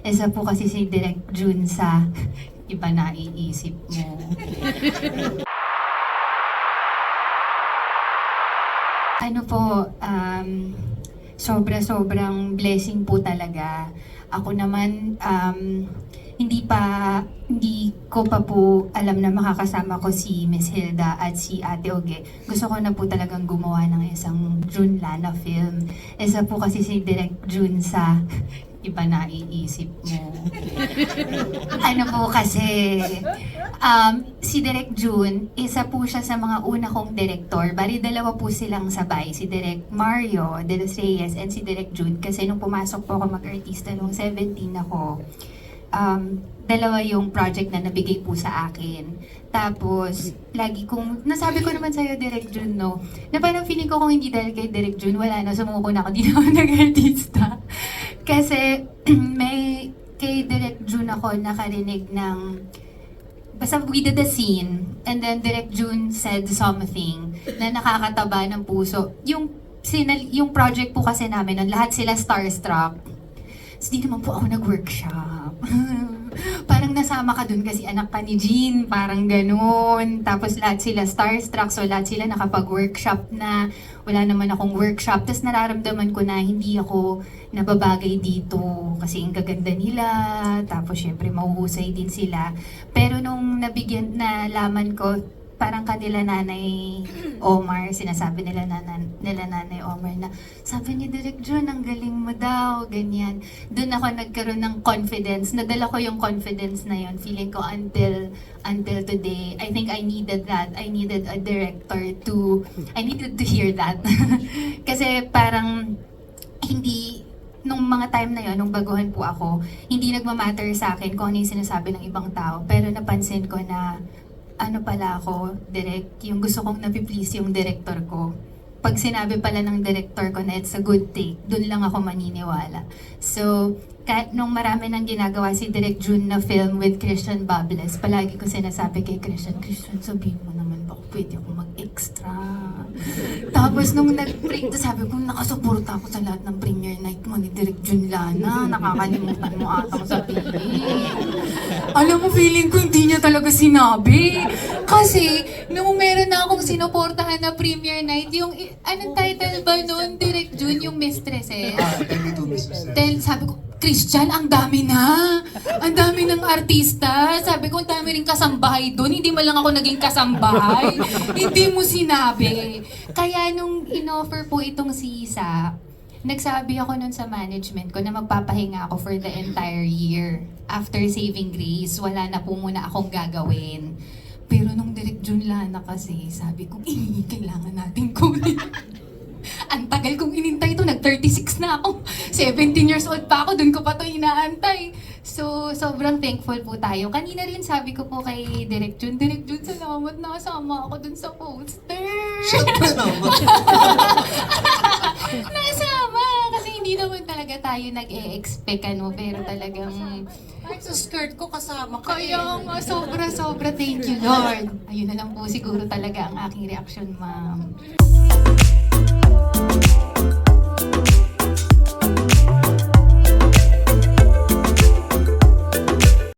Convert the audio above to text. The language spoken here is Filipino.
Isa po kasi si Direk Jun sa iba na iisip mo. Ano po, sobrang blessing po talaga. Ako naman, hindi ko pa po alam na makakasama ko si Miss Hilda at si Ate Oge. Gusto ko na po talagang gumawa ng isang Jun Lana film. Isa po kasi si Direk Jun sa iba na iisip mo. Ano po kasi, si Direk Jun, isa po siya sa mga una kong director. Bali, dalawa po silang sabay. Si Direk Mario de los Reyes and si Direk Jun. Kasi nung pumasok po ako mag-artista nung 17 ako, dalawa yung project na nabigay po sa akin. Tapos, nasabi ko naman sa'yo, Direk Jun, no, na parang feeling ko kung hindi dahil kay Direk Jun, wala na, sumuko na ako, di na ako nag-artista. Kasi, may kay Direk Jun ako nakarinig ng, basta we did the scene, and then Direk Jun said something na nakakataba ng puso. Yung project po kasi namin, nun, lahat sila starstruck. So, di naman po ako nag-workshop. Parang nasama ka dun kasi anak ka ni Jean, parang ganun. Tapos lahat sila starstruck, so lahat sila nakapag-workshop na. Wala naman akong workshop. Tapos nararamdaman ko na hindi ako nababagay dito kasi ang gaganda nila. Tapos syempre mahuhusay din sila. Pero nung nalaman ko, parang kanila Nanay Omar, sinasabi nila Nanay Omar na, sabi ni Direk Jun, ang galing mo daw, ganyan. Doon ako nagkaroon ng confidence, nadala ko yung confidence na yon, feeling ko until today. I think I needed that. I needed a director I needed to hear that. Kasi parang, nung mga time na yon, nung baguhan po ako, hindi nagmamatter sa akin kung ano yung sinasabi ng ibang tao. Pero napansin ko na, ano pala ako, direct, yung gusto kong napiplease yung director ko. Pag sinabi pala ng director ko na it's a good take, dun lang ako maniniwala. So, kahit nung marami nang ginagawa si Direk Jun na film with Christian Bables, palagi ko sinasabi kay Christian, sabihin mo naman baka pwede ako mag-extra. Tapos nung sabi ko, nakasuporta ako sa lahat ng premiere night mo ni Direk Jun Lana, nakakalimutan mo ata ko sabihin. Alam mo, feeling ko hindi niya talaga sinabi. Kasi, nung meron na akong sinuportahan na premiere night, yung, anong title ba noon, Direk Jun, yung Mistresses? Sabi ko, Christian, ang dami na. Ang dami ng artista. Sabi ko, ang dami rin kasambahay doon. Hindi man lang ako naging kasambahay. Hindi mo sinabi. Kaya nung in-offer po itong si Isa, nagsabi ako nun sa management ko na magpapahinga ako for the entire year. After Saving Grace, wala na po muna akong gagawin. Pero nung Direk Jun Lana kasi, sabi ko, kailangan natin kunin. Ang tagal kong inintay ito, nag-36 na ako. 17 years old pa ako, dun ko pa ito inaantay. So, sobrang thankful po tayo. Kanina rin sabi ko po kay Direk Jun, salamat na kasama ako dun sa poster. Siyempre naman. Nasama! Kasi hindi naman talaga tayo nag-e-expect, pero talagang... Kahit sa skirt ko kasama ka Kaya nga, sobra, thank you, Lord. Ayun na lang po siguro talaga ang aking reaction, ma'am.